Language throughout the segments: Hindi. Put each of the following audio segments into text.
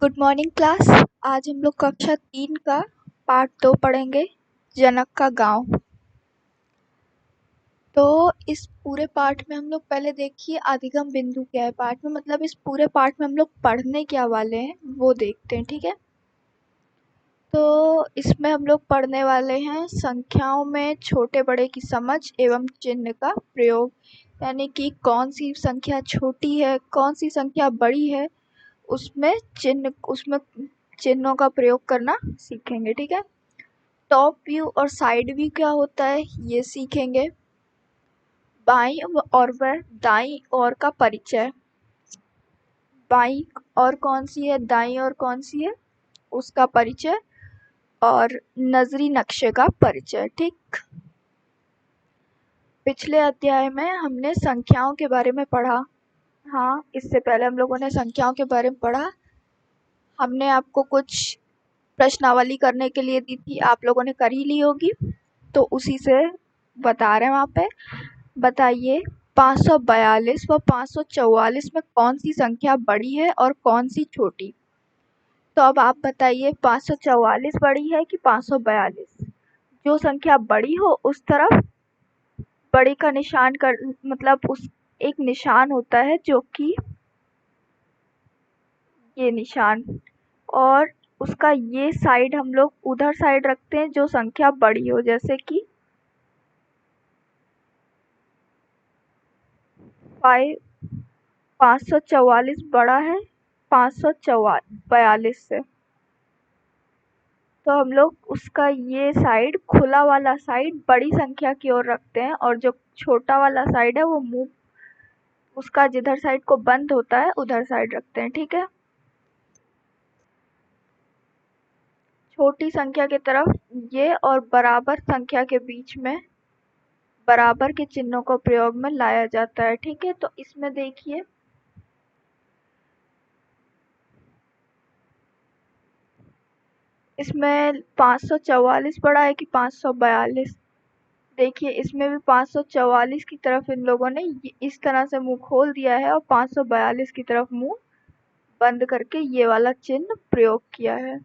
Good morning class. आज हम लोग कक्षा 3 का पार्ट 2 पढ़ेंगे, जनक का गांव। तो इस पूरे पार्ट में हम लोग पहले देखिए अधिगम बिंदु क्या है। पार्ट में मतलब इस पूरे पार्ट में हम लोग पढ़ने क्या वाले हैं वो देखते हैं, ठीक है। तो इसमें हम लोग पढ़ने वाले हैं संख्याओं में छोटे बड़े की समझ एवं चिन्ह का प्रयोग, यानी कि कौन सी संख्या छोटी है कौन सी संख्या बड़ी है, उसमें चिन्हों का प्रयोग करना सीखेंगे, ठीक है। टॉप व्यू और साइड व्यू क्या होता है ये सीखेंगे। बाईं और व दाईं ओर का परिचय, बाईं और कौन सी है दाईं और कौन सी है उसका परिचय, और नजरी नक्शे का परिचय, ठीक। पिछले अध्याय में हमने संख्याओं के बारे में पढ़ा। हाँ, इससे पहले हम लोगों ने संख्याओं के बारे में पढ़ा। हमने आपको कुछ प्रश्नावली करने के लिए दी थी, आप लोगों ने कर ही ली होगी, तो उसी से बता रहे हैं वहाँ पे। बताइए 542 व 544 में कौन सी संख्या बड़ी है और कौन सी छोटी। तो अब आप बताइए 544 बड़ी है कि 542। जो संख्या बड़ी हो उस तरफ बड़ी का निशान कर, मतलब उस एक निशान होता है जो कि ये निशान, और उसका ये साइड हम लोग उधर साइड रखते हैं जो संख्या बड़ी हो, जैसे कि 544 बड़ा है 542 से, तो हम लोग उसका ये साइड खुला वाला साइड बड़ी संख्या की ओर रखते हैं, और जो छोटा वाला साइड है वो मुंह उसका जिधर साइड को बंद होता है उधर साइड रखते हैं, ठीक है। छोटी संख्या की तरफ ये और बराबर संख्या के बीच में बराबर के चिन्हों को प्रयोग में लाया जाता है, ठीक है। तो इसमें देखिए इसमें 544 बड़ा है कि 542। देखिए इसमें भी 544 की तरफ इन लोगों ने इस तरह से मुंह खोल दिया है और 542 की तरफ मुंह बंद करके ये वाला चिन्ह प्रयोग किया है,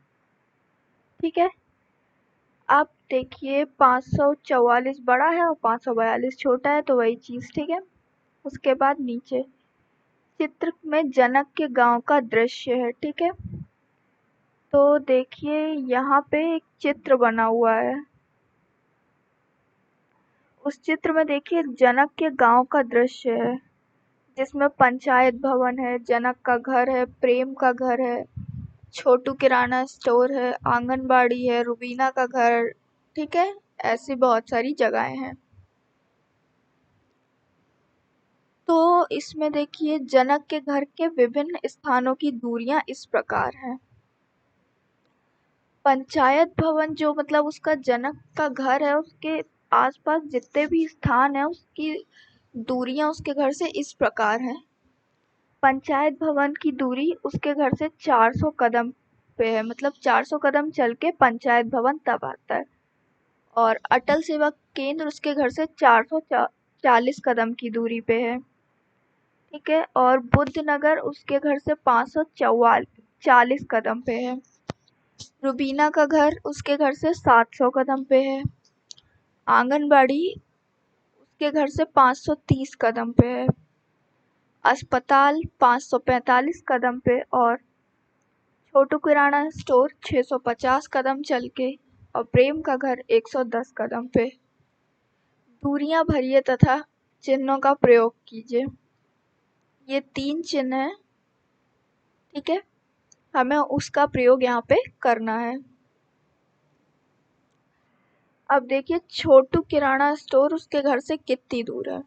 ठीक है। अब देखिए 544 बड़ा है और 542 छोटा है, तो वही चीज, ठीक है। उसके बाद नीचे चित्र में जनक के गांव का दृश्य है, ठीक है। तो देखिए यहाँ पे एक चित्र बना हुआ है। उस चित्र में देखिए जनक के गांव का दृश्य है, जिसमें पंचायत भवन है, जनक का घर है, प्रेम का घर है, छोटू किराना स्टोर है, आंगनबाड़ी है, रुबीना का घर, ठीक है। ऐसी बहुत सारी जगहें हैं। तो इसमें देखिए जनक के घर के विभिन्न स्थानों की दूरियां इस प्रकार हैं। पंचायत भवन जो मतलब उसका जनक का घर है, उसके आसपास जितने भी स्थान है उसकी दूरियां उसके घर से इस प्रकार हैं। पंचायत भवन की दूरी उसके घर से 400 कदम पे है, मतलब 400 कदम चल के पंचायत भवन तब आता है। और अटल सेवा केंद्र उसके घर से 440 कदम की दूरी पे है, ठीक है। और बुद्ध नगर उसके घर से 540 कदम पे है। रुबीना का घर उसके घर से 700 कदम पे है। आंगनबाड़ी उसके घर से 530 कदम पे है। अस्पताल 545 कदम पे, और छोटू किराना स्टोर 650 कदम चल के, और प्रेम का घर 110 कदम पे। दूरियां भरिए तथा चिन्हों का प्रयोग कीजिए। ये 3 चिन्ह हैं, ठीक है। हमें उसका प्रयोग यहाँ पे करना है। अब देखिए छोटू किराना स्टोर उसके घर से कितनी दूर है।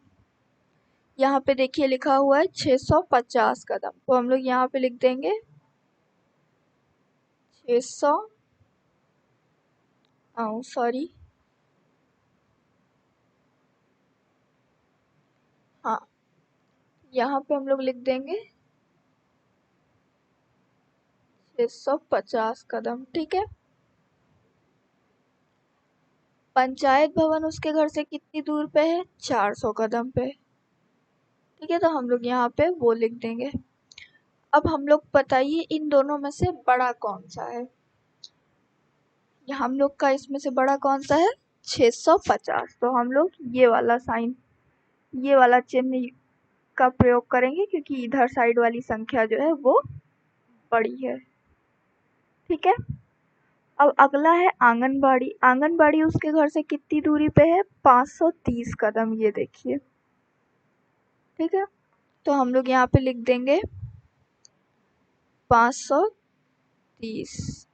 यहाँ पे देखिए लिखा हुआ है 650 कदम, तो हम लोग यहाँ पे लिख देंगे 600, सॉरी, हाँ, यहाँ पे हम लोग लिख देंगे 650 कदम, ठीक है। पंचायत भवन उसके घर से कितनी दूर पे है, 400 कदम पे, ठीक है। तो हम लोग यहाँ पे वो लिख देंगे। अब हम लोग बताइए इन दोनों में से बड़ा कौन सा है। हम लोग का इसमें से बड़ा कौन सा है, 650। तो हम लोग ये वाला साइन, ये वाला चिन्ह का प्रयोग करेंगे क्योंकि इधर साइड वाली संख्या जो है वो बड़ी है। ठीक है। अब अगला है आंगनबाड़ी। आंगनबाड़ी उसके घर से कितनी दूरी पे है, 530 कदम, ये देखिए। ठीक है, तो हम लोग यहाँ पे लिख देंगे 530।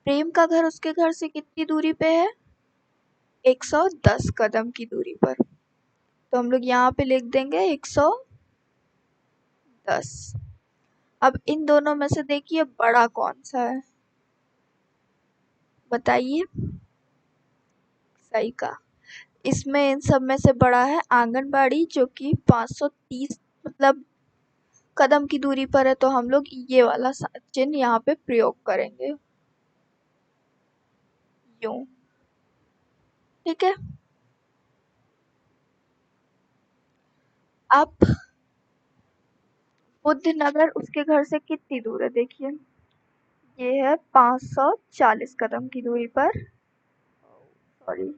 प्रेम का घर उसके घर से कितनी दूरी पे है, 110 कदम की दूरी पर। तो हम लोग यहाँ पे लिख देंगे 110। अब इन दोनों में से देखिए बड़ा कौन सा है, बताइए। सही कहा, इसमें इन सब में से बड़ा है आंगनबाड़ी जो कि 530 मतलब कदम की दूरी पर है। तो हम लोग ये वाला चिन्ह यहाँ पे प्रयोग करेंगे, यूं। ठीक है। अब बुद्धनगर उसके घर से कितनी दूर है, देखिए। ये है 540 कदम की दूरी पर। सॉरी,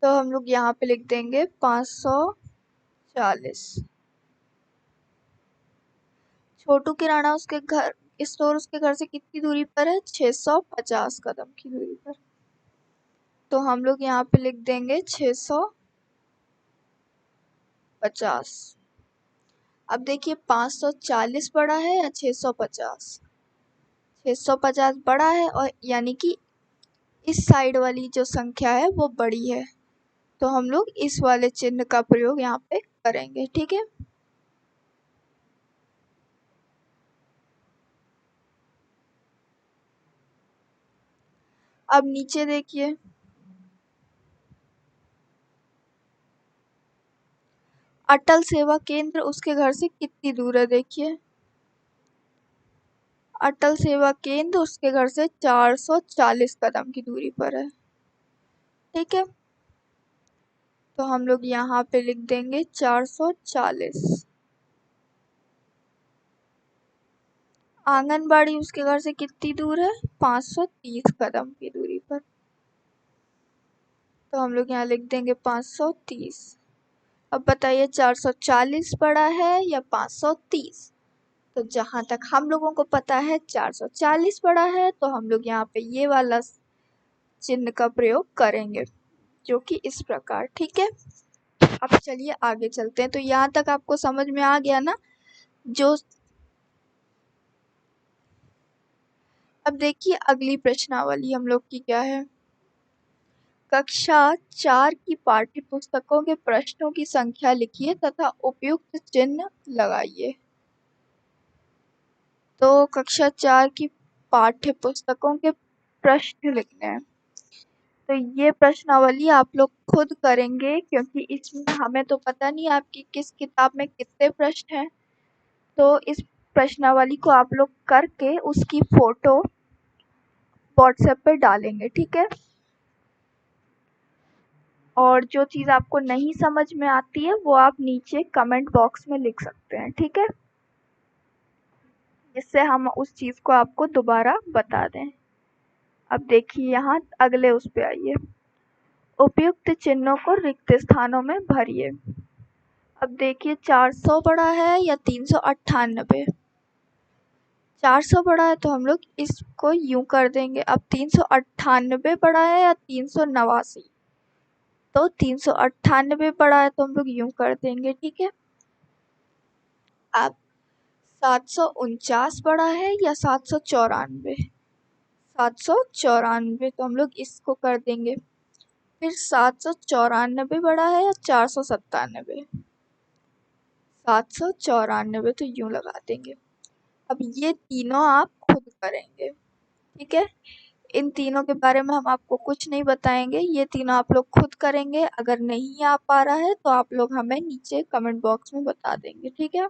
तो हम लोग यहाँ पे लिख देंगे 540। छोटू किराना उसके घर स्टोर उसके घर से कितनी दूरी पर है, 650 कदम की दूरी पर। तो हम लोग यहाँ पे लिख देंगे 650। अब देखिए 540 बड़ा है या 650। 650 बड़ा है, और यानी कि इस साइड वाली जो संख्या है वो बड़ी है। तो हम लोग इस वाले चिन्ह का प्रयोग यहाँ पे करेंगे। ठीक है। अब नीचे देखिए, अटल सेवा केंद्र उसके घर से कितनी दूर है, देखिए। अटल सेवा केंद्र उसके घर से 440 कदम की दूरी पर है। ठीक है, तो हम लोग यहाँ पे लिख देंगे 440। आंगनबाड़ी उसके घर से कितनी दूर है, 530 कदम की दूरी पर। तो हम लोग यहाँ लिख देंगे 530। अब बताइए 440 बड़ा है या 530। तो जहां तक हम लोगों को पता है 440 बड़ा है, तो हम लोग यहाँ पे ये वाला चिन्ह का प्रयोग करेंगे जो कि इस प्रकार। ठीक है। अब चलिए आगे चलते हैं। तो यहाँ तक आपको समझ में आ गया ना। जो अब देखिए अगली प्रश्नावली हम लोग की क्या है। कक्षा 4 की पाठ्य पुस्तकों के प्रश्नों की संख्या लिखिए तथा उपयुक्त चिन्ह लगाइए। तो कक्षा 4 की पाठ्य पुस्तकों के प्रश्न लिखने हैं। तो ये प्रश्नावली आप लोग खुद करेंगे क्योंकि इसमें हमें तो पता नहीं आपकी किस किताब में कितने प्रश्न हैं। तो इस प्रश्नावली को आप लोग करके उसकी फोटो व्हाट्सएप पे डालेंगे। ठीक है। और जो चीज़ आपको नहीं समझ में आती है वो आप नीचे कमेंट बॉक्स में लिख सकते हैं। ठीक है, जिससे हम उस चीज़ को आपको दोबारा बता दें। अब देखिए यहाँ अगले उस पे आइए, उपयुक्त चिन्हों को रिक्त स्थानों में भरिए। अब देखिए 400 बड़ा है या 398। 400 बड़ा है तो हम लोग इसको यूं कर देंगे। अब 398 बड़ा है या 389। तो 398 बड़ा है तो हम लोग यूं कर देंगे। ठीक है। अब 749 बड़ा है या 794। 794 तो हम लोग इसको कर देंगे। फिर 794 बड़ा है या 497। 794 तो यूं लगा देंगे। अब ये तीनों आप खुद करेंगे। ठीक है, इन तीनों के बारे में हम आपको कुछ नहीं बताएंगे, ये तीनों आप लोग खुद करेंगे। अगर नहीं आ पा रहा है तो आप लोग हमें नीचे कमेंट बॉक्स में बता देंगे। ठीक है।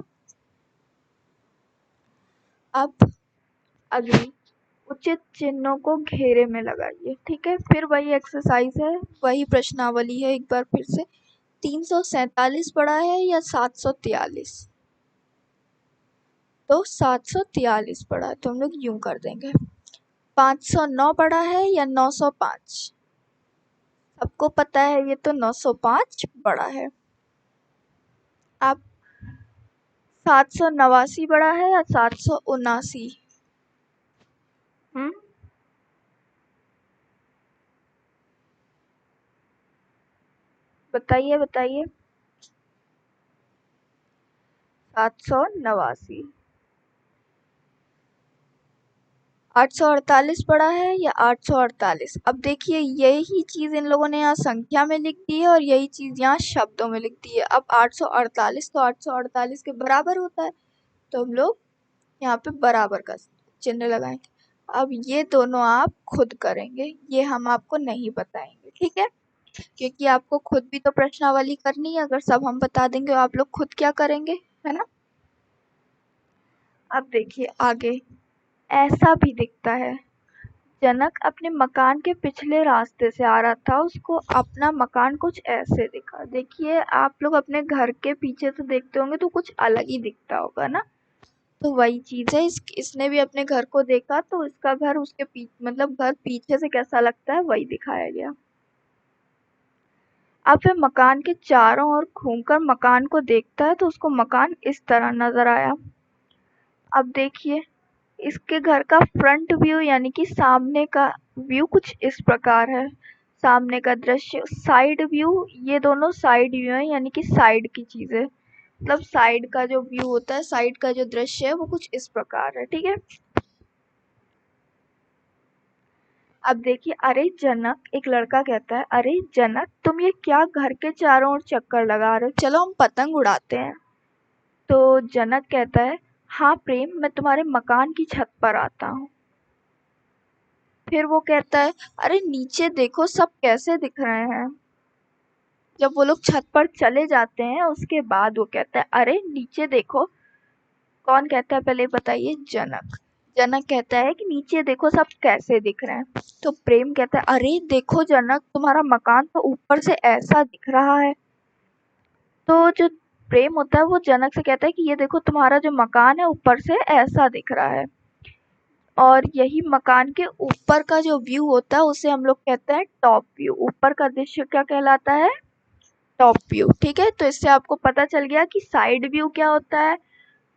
अब अगली उचित चिन्हों को घेरे में लगाइए। ठीक है, फिर वही एक्सरसाइज है, वही प्रश्नावली है। एक बार फिर से 347 बड़ा है या 743? तो 743 बड़ा है, तो हम लोग यूं कर देंगे। 509 बड़ा है या 905? सबको पता है ये तो 905 बड़ा है। अब 789 बड़ा है या 779? बताइए बताइए। 789। 848 बड़ा है या 848? अब देखिए यही चीज इन लोगों ने यहाँ संख्या में लिख दी है और यही चीज यहाँ शब्दों में लिख दी है। अब 848 तो 848 के बराबर होता है, तो हम लोग यहाँ पे बराबर का चिन्ह लगाएंगे। अब ये दोनों आप खुद करेंगे, ये हम आपको नहीं बताएंगे, ठीक है, क्योंकि आपको खुद भी तो प्रश्नावली करनी है। अगर सब हम बता देंगे तो आप लोग खुद क्या करेंगे, है ना। अब देखिए आगे ऐसा भी दिखता है। जनक अपने मकान के पिछले रास्ते से आ रहा था, उसको अपना मकान कुछ ऐसे दिखा। देखिए आप लोग अपने घर के पीछे से देखते होंगे तो कुछ अलग ही दिखता होगा ना, तो वही चीज है। इसने भी अपने घर को देखा तो इसका घर उसके पीछे, मतलब घर पीछे से कैसा लगता है वही दिखाया गया। अब वह मकान के चारों ओर घूमकर मकान को देखता है तो उसको मकान इस तरह नजर आया। अब देखिए इसके घर का फ्रंट व्यू यानी कि सामने का व्यू कुछ इस प्रकार है। सामने का दृश्य, साइड व्यू, ये दोनों साइड व्यू है यानी कि साइड की चीजें, मतलब साइड का जो व्यू होता है, साइड का जो दृश्य है वो कुछ इस प्रकार है, ठीक है। अब देखिए, अरे जनक, एक लड़का कहता है, अरे जनक तुम ये क्या घर के चारों ओर चक्कर लगा रहे हो, चलो हम पतंग उड़ाते हैं। तो जनक कहता है, हाँ प्रेम, मैं तुम्हारे मकान की छत पर आता हूँ। फिर वो कहता है, अरे नीचे देखो सब कैसे दिख रहे हैं। जब वो लोग छत पर चले जाते हैं उसके बाद वो कहता है, अरे नीचे देखो। कौन कहता है पहले बताइए? जनक। जनक कहता है कि नीचे देखो सब कैसे दिख रहे हैं। तो प्रेम कहता है, अरे देखो जनक, तुम्हारा मकान तो ऊपर से ऐसा दिख रहा है। तो जो प्रेम होता है वो जनक से कहता है कि ये देखो तुम्हारा जो मकान है ऊपर से ऐसा दिख रहा है। और यही मकान के ऊपर का जो व्यू होता है उसे हम लोग कहते हैं टॉप व्यू। ऊपर का दृश्य क्या कहलाता है? टॉप व्यू, ठीक है। तो इससे आपको पता चल गया कि साइड व्यू क्या होता है,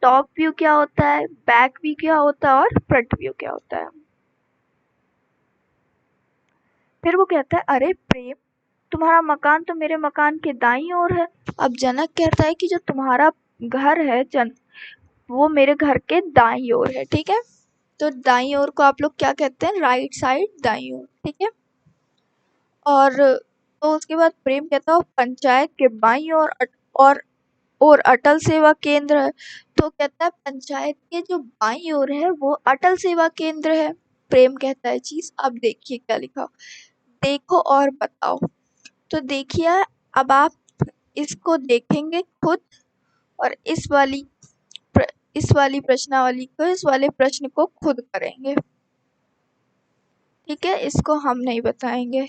टॉप व्यू क्या होता है, बैक व्यू क्या होता है और फ्रंट व्यू क्या होता है। फिर वो कहता है, अरे प्रेम, तुम्हारा मकान तो मेरे मकान के दाईं ओर है। अब जनक कहता है कि जो तुम्हारा घर है वो मेरे घर के दाईं ओर है, ठीक है। तो दाईं ओर को आप लोग क्या कहते हैं? राइट साइड, दाईं ओर, ठीक है। और तो उसके बाद प्रेम कहता है पंचायत के बाईं ओर और अटल सेवा केंद्र है। तो कहता है पंचायत के जो बाईं ओर है वो अटल सेवा केंद्र है। प्रेम कहता है चीज, अब देखिए क्या लिखा, देखो और बताओ। तो देखिए अब आप इसको देखेंगे खुद और इस वाली प्रश्नावली को, इस वाले प्रश्न को खुद करेंगे, ठीक है। इसको हम नहीं बताएंगे।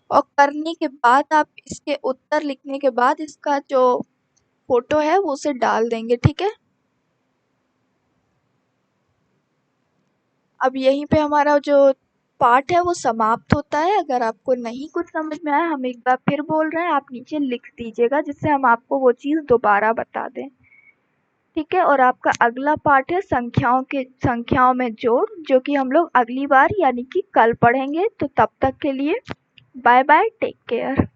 और करने के बाद आप इसके उत्तर लिखने के बाद इसका जो फोटो है वो उसे डाल देंगे, ठीक है। अब यहीं पे हमारा जो पाठ है वो समाप्त होता है। अगर आपको नहीं कुछ समझ में आया, हम एक बार फिर बोल रहे हैं, आप नीचे लिख दीजिएगा जिससे हम आपको वो चीज़ दोबारा बता दें, ठीक है। और आपका अगला पाठ है संख्याओं में जोड़, जो कि हम लोग अगली बार यानी कि कल पढ़ेंगे। तो तब तक के लिए बाय बाय, टेक केयर।